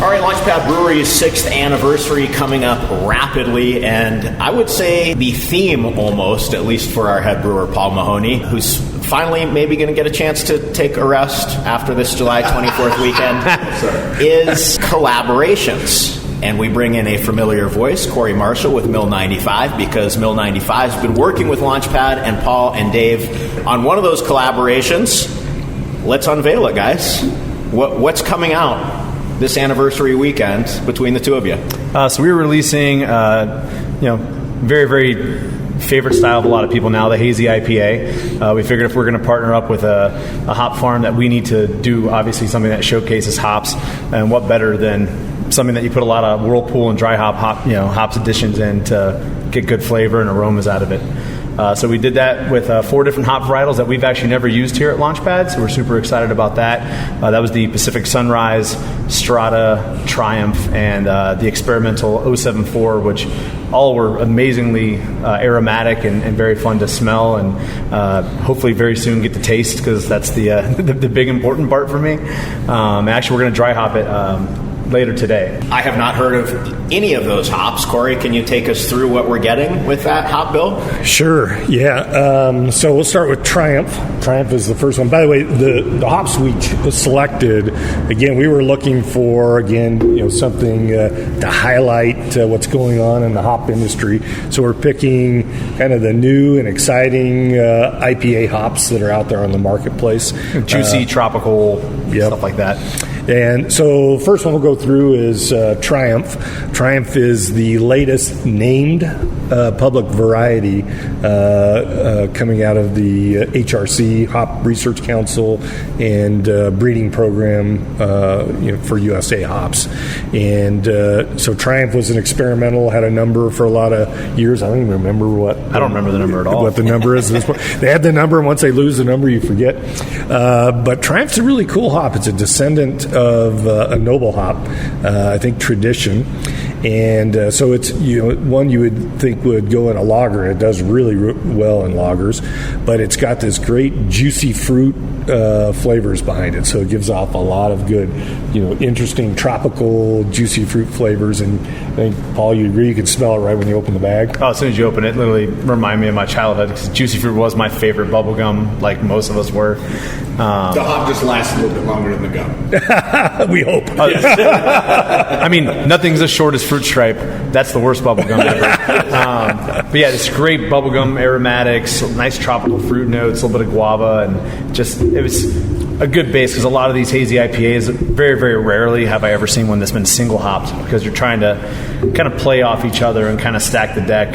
Corey, Launch Pad Brewery's 6th anniversary coming up rapidly, and I would say the theme almost, at least for our head brewer, Paul Mahoney, who's finally maybe going to get a chance to take a rest after this July 24th weekend, is collaborations. And we bring in a familiar voice, Corey Marshall with Mill 95, because Mill 95 has been working with Launchpad and Paul and Dave on one of those collaborations. Let's unveil it, guys. What's coming out this anniversary weekend between the two of you? So we were releasing, very, very favorite style of a lot of people now, the Hazy IPA. We figured if we're going to partner up with a hop farm that we need to do, obviously, something that showcases hops, and what better than something that you put a lot of whirlpool and dry hops additions in to get good flavor and aromas out of it. So we did that with 4 different hop varietals that we've actually never used here at Launchpad, so we're super excited about that. That was the Pacific Sunrise, Strata, Triumph, and the experimental 074, which all were amazingly aromatic and very fun to smell, and hopefully very soon get to taste, because that's the big important part for me. Actually, we're going to dry hop it later today. I have not heard of any of those hops. Corey, can you take us through what we're getting with that hop bill? Sure, yeah. So we'll start with Triumph. Triumph is the first one. By the way, the hops we selected, again, we were looking for, something to highlight what's going on in the hop industry. So we're picking kind of the new and exciting IPA hops that are out there on the marketplace. Juicy, tropical, stuff like that. And so first one we'll go through is Triumph. Triumph is the latest named public variety coming out of the HRC, Hop Research Council, and breeding program for USA hops. And so Triumph was an experimental, had a number for a lot of years. I don't even remember I don't remember the number at all. What the number is. They had the number, and once they lose the number, you forget. But Triumph's a really cool hop. It's a descendant of a noble hop, I think Tradition, and so it's one you would think would go in a lager. It does really well in lagers, but it's got this great juicy fruit flavors behind it, so it gives off a lot of good, interesting tropical juicy fruit flavors. And I think, Paul, you agree, you can smell it right when you open the bag. Oh, as soon as you open it, literally remind me of my childhood, because juicy fruit was my favorite bubble gum, like most of us were. The hop just lasts a little bit longer than the gum. We hope. I mean, nothing's as short as Fruit Stripe. That's the worst bubble gum ever. But yeah, it's great bubble gum aromatics, nice tropical fruit notes, a little bit of guava, and it was a good base, because a lot of these hazy IPAs, very, very rarely have I ever seen one that's been single hopped, because you're trying to kind of play off each other and kind of stack the deck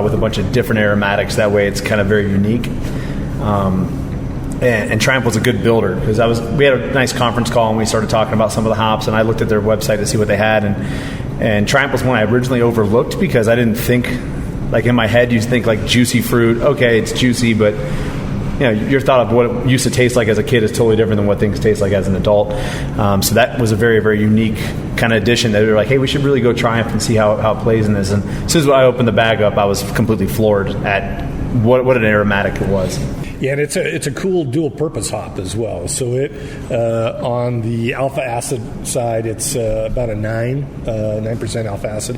with a bunch of different aromatics. That way it's kind of very unique. And Triumph was a good builder, because we had a nice conference call and we started talking about some of the hops, and I looked at their website to see what they had, and Triumph was one I originally overlooked, because I didn't think, like in my head you think like juicy fruit, okay, it's juicy, but your thought of what it used to taste like as a kid is totally different than what things taste like as an adult. So that was a very, very unique kind of addition that we were like, hey, we should really go Triumph and see how it plays in this. And as soon as I opened the bag up, I was completely floored at what an aromatic it was. Yeah, and it's a cool dual-purpose hop as well. So it on the alpha acid side, it's about a 9% alpha acid,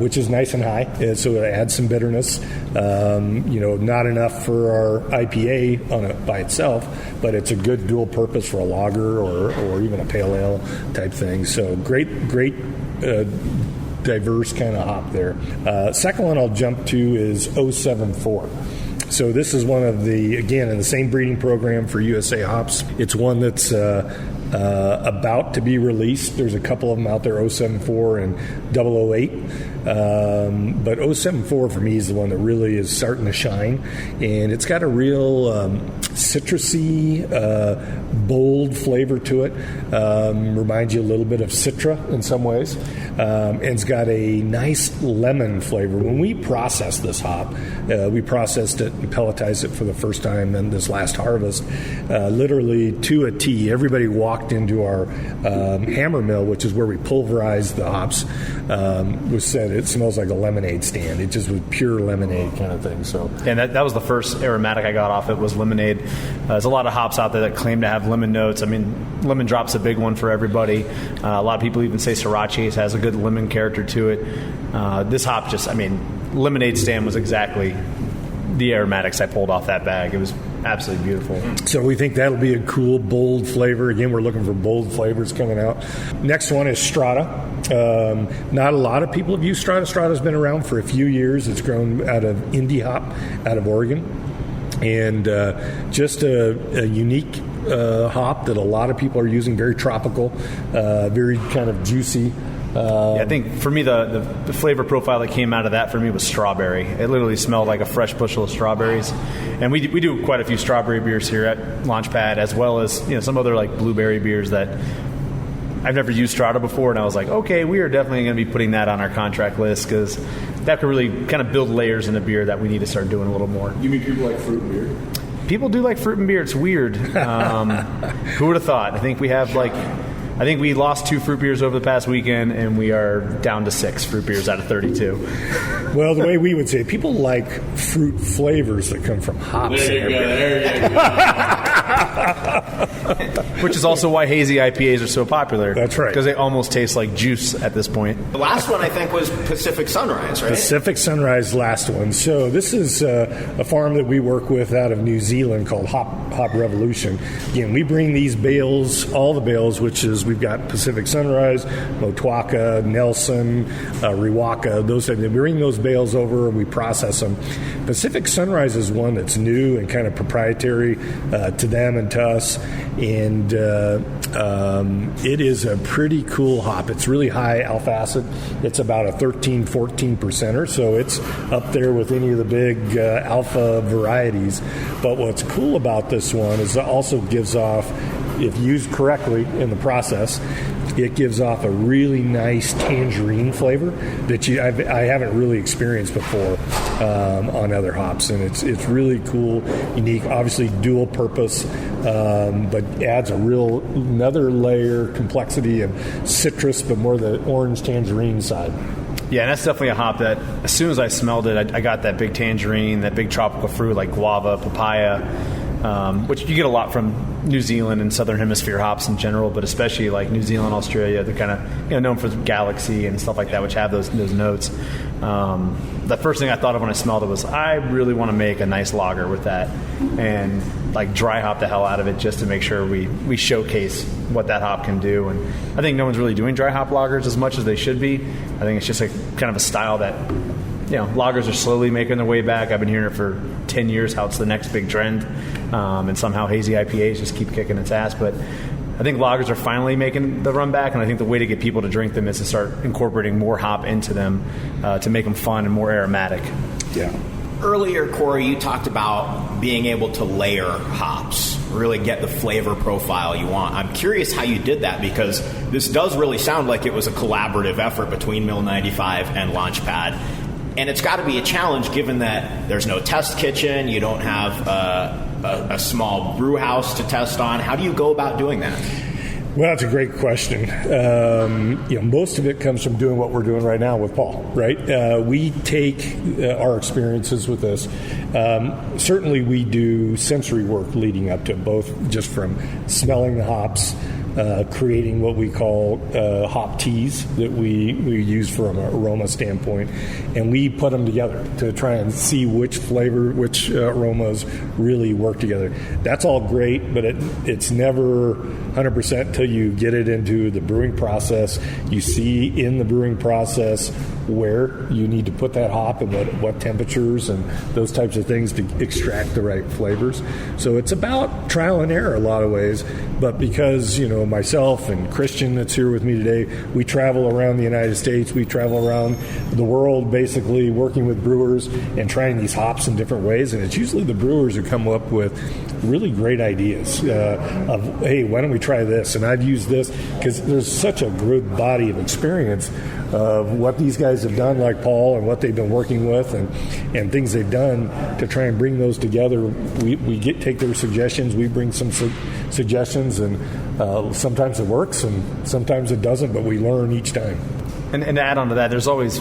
which is nice and high. So it adds some bitterness. Not enough for our IPA on it by itself, but it's a good dual-purpose for a lager or even a pale ale type thing. So great. Diverse kind of hop there. Second one I'll jump to is 074. So this is one of the, again, in the same breeding program for USA hops. It's one that's about to be released. There's a couple of them out there, 074 and 008. But 074 for me is the one that really is starting to shine. And it's got a real citrusy, bold flavor to it. Reminds you a little bit of Citra in some ways. And it's got a nice lemon flavor. When we processed this hop, we processed it and pelletized it for the first time in this last harvest, literally to a T. Everybody walked into our hammer mill, which is where we pulverized the hops, was said it smells like a lemonade stand. It just was pure lemonade kind of thing. So, and that was the first aromatic I got off it was lemonade. There's a lot of hops out there that claim to have lemon notes. I mean, lemon drop's a big one for everybody. A lot of people even say Sriracha has a good lemon character to it. This hop Lemonade Stand was exactly the aromatics I pulled off that bag. It was absolutely beautiful. So we think that'll be a cool, bold flavor. Again, we're looking for bold flavors coming out. Next one is Strata. Not a lot of people have used Strata. Strata's been around for a few years. It's grown out of indie hop out of Oregon. And just a unique hop that a lot of people are using, very tropical, very kind of juicy. I think for me, the flavor profile that came out of that for me was strawberry. It literally smelled like a fresh bushel of strawberries. And we do quite a few strawberry beers here at Launch Pad, as well as some other like blueberry beers that I've never used Strata before. And I was like, okay, we are definitely going to be putting that on our contract list because that could really kind of build layers in a beer that we need to start doing a little more. You mean people like fruit and beer? People do like fruit and beer. It's weird. Who would have thought? I think we lost 2 fruit beers over the past weekend, and we are down to 6 fruit beers out of 32. Well, the way we would say it, people like fruit flavors that come from hops. There you go. Which is also why hazy IPAs are so popular. That's right. Because they almost taste like juice at this point. The last one, I think, was Pacific Sunrise, right? Pacific Sunrise, last one. So this is a farm that we work with out of New Zealand called Hop Revolution. Again, we bring these bales, all the bales, which is we've got Pacific Sunrise, Motuaka, Nelson, Riwaka, those things. We bring those bales over and we process them. Pacific Sunrise is one that's new and kind of proprietary to them and to us. And it is a pretty cool hop. It's really high alpha acid. It's about a 13-14%er, so it's up there with any of the big alpha varieties. But what's cool about this one is it also gives off, if used correctly in the process, it gives off a really nice tangerine flavor that I haven't really experienced before on other hops, and it's really cool, unique, obviously dual purpose, but adds another layer complexity of citrus, but more the orange tangerine side. Yeah, and that's definitely a hop that as soon as I smelled it, I got that big tangerine, that big tropical fruit like guava, papaya, which you get a lot from New Zealand and Southern Hemisphere hops in general, but especially like New Zealand, Australia, they're kind of known for Galaxy and stuff like that, which have those notes. The first thing I thought of when I smelled it was I really want to make a nice lager with that and like dry hop the hell out of it just to make sure we showcase what that hop can do. And I think no one's really doing dry hop lagers as much as they should be. I think it's just kind of a style that lagers are slowly making their way back. I've been hearing it for 10 years how it's the next big trend, and somehow hazy IPAs just keep kicking its ass. But I think lagers are finally making the run back, and I think the way to get people to drink them is to start incorporating more hop into them to make them fun and more aromatic. Yeah. Earlier, Corey, you talked about being able to layer hops, really get the flavor profile you want. I'm curious how you did that, because this does really sound like it was a collaborative effort between Mill 95 and Launch Pad. And it's got to be a challenge given that there's no test kitchen, you don't have a small brew house to test on. How do you go about doing that? Well, that's a great question. Most of it comes from doing what we're doing right now with Paul, right? We take our experiences with this. Certainly we do sensory work leading up to it, both just from smelling the hops, creating what we call hop teas that we use from an aroma standpoint, and we put them together to try and see which aromas really work together. That's all great, but it's never 100% until you get it into the brewing process. You see in the brewing process where you need to put that hop and what temperatures and those types of things to extract the right flavors. So it's about trial and error a lot of ways, but because myself and Christian that's here with me today, we travel around the United States, we travel around the world basically working with brewers and trying these hops in different ways, and it's usually the brewers who come up with really great ideas of, hey, why don't we try this? And I've used this because there's such a good body of experience of what these guys have done, like Paul, and what they've been working with and things they've done to try and bring those together. We take their suggestions, we bring some suggestions, and sometimes it works and sometimes it doesn't, but we learn each time. And to add on to that, there's always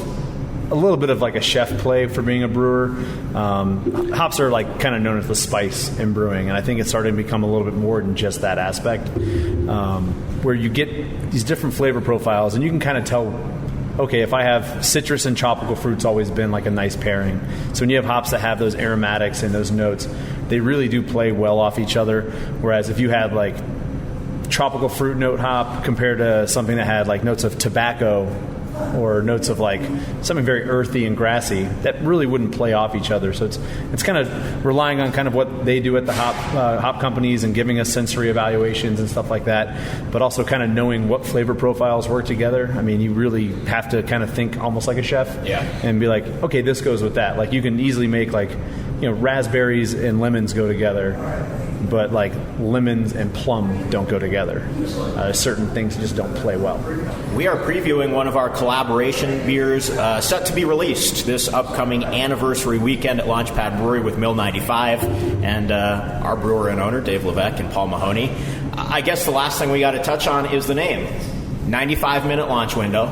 a little bit of like a chef play for being a brewer. Hops are like kind of known as the spice in brewing, and I think it's starting to become a little bit more than just that aspect, where you get these different flavor profiles, and you can kind of tell, okay, if I have citrus and tropical fruit's always been like a nice pairing. So when you have hops that have those aromatics and those notes, they really do play well off each other. Whereas if you had like tropical fruit note hop compared to something that had like notes of tobacco or notes of like something very earthy and grassy, that really wouldn't play off each other. So it's kind of relying on kind of what they do at the hop companies and giving us sensory evaluations and stuff like that, but also kind of knowing what flavor profiles work together. I mean, you really have to kind of think almost like a chef, and be like, okay, this goes with that. Like you can easily make like, you know, raspberries and lemons go together, but like lemons and plum don't go together. Certain things just don't play well. We are previewing one of our collaboration beers set to be released this upcoming anniversary weekend at Launch Pad Brewery with Mill 95 and our brewer and owner, Dave Levesque and Paul Mahoney. I guess the last thing we got to touch on is the name. 95-minute launch window.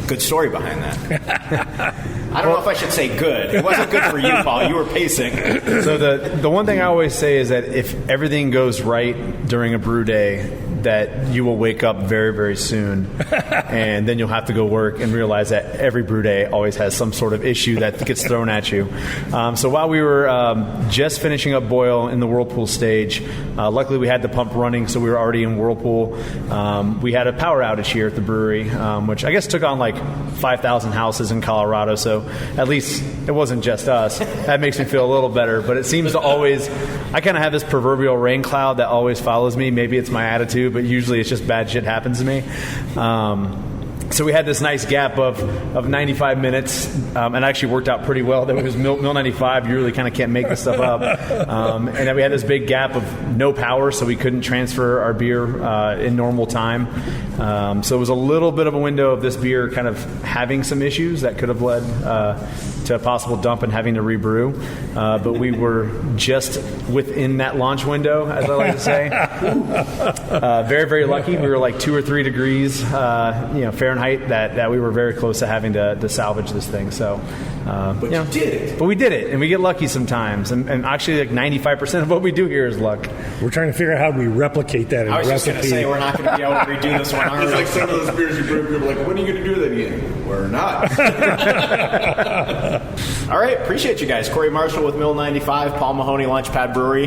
Good story behind that. I don't know if I should say good. It wasn't good for you, Paul. You were pacing. So the one thing I always say is that if everything goes right during a brew day, that you will wake up very, very soon, and then you'll have to go work and realize that every brew day always has some sort of issue that gets thrown at you. So while we were just finishing up boil in the whirlpool stage, luckily we had the pump running, so we were already in whirlpool. We had a power outage here at the brewery, which I guess took on like 5,000 houses in Colorado, so at least it wasn't just us. That makes me feel a little better, but it seems to always, I kind of have this proverbial rain cloud that always follows me. Maybe it's my attitude, but usually it's just bad shit happens to me. So we had this nice gap of 95 minutes, and it actually worked out pretty well. That was Mill 95. You really kind of can't make this stuff up. And then we had this big gap of no power, so we couldn't transfer our beer in normal time. So it was a little bit of a window of this beer kind of having some issues that could have led to a possible dump and having to rebrew. But we were just within that launch window, as I like to say. Very, very lucky. We were like 2 or 3 degrees, Fahrenheit, that we were very close to having to salvage this thing. So, but you did it. But we did it, and we get lucky sometimes. And actually, like 95% of what we do here is luck. We're trying to figure out how we replicate that. I was just going to say we're not going to be able to redo this one. It's like some of those beers you brew, people are like, when are you going to do that again? We're not. All right, appreciate you guys. Corey Marshall with Mill 95, Paul Mahoney, Launch Pad Brewery.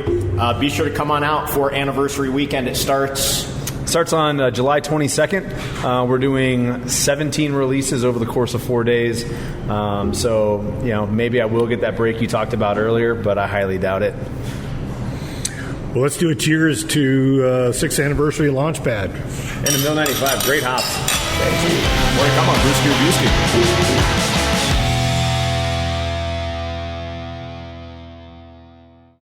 Be sure to come on out for anniversary weekend. It starts on July 22nd. We're doing 17 releases over the course of 4 days. So, maybe I will get that break you talked about earlier, but I highly doubt it. Well, let's do a cheers to 6th anniversary Launchpad. And the Mill 95, great hops. Thank you. Come on, Brewski.